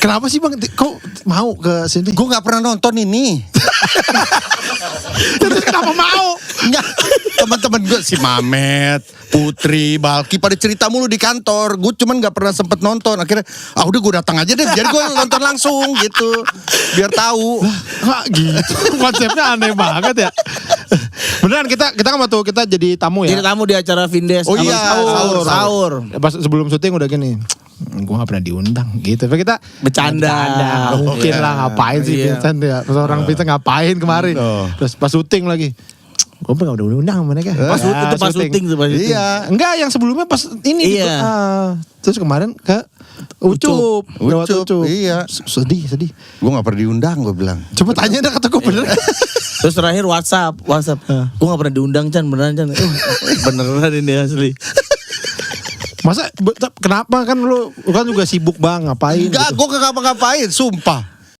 Kenapa sih Bang? Kok mau ke sini? Gue gak pernah nonton ini. Terus kenapa mau? Enggak, teman-teman gue si Mamet, Putri, Balki pada cerita mulu di kantor. Gue cuman gak pernah sempet nonton. Akhirnya, udah gue datang aja deh. Jadi gue nonton langsung gitu, biar tahu. Nggak gitu. Konsepnya aneh banget ya. Beneran kita kan waktu kita jadi tamu ya. Jadi tamu di acara Vindes. Oh iya, sahur. Pas sebelum syuting udah gini. Gue gak pernah diundang gitu. Tapi kita Bercanda. Mungkin Iya. lah ngapain sih Iya. Vincent ya. Seorang Vincent ngapain kemarin. Terus pas syuting lagi. Gue gak udah undang sama mereka. Pas syuting tuh pas syuting. Iya. Enggak, yang sebelumnya pas ini. Iya. Terus kemarin ke Ucup. Lewat Ucup, iya. Sedih. Gue gak pernah diundang, gue bilang. Coba tanya dah kata gue bener. Terus terakhir WhatsApp. Gue gak pernah diundang Chan, beneran Chan. Beneran ini asli. Masa kenapa kan lu kan juga sibuk Bang, ngapain? Enggak, gitu. gue kagak ngapa-ngapain, sumpah.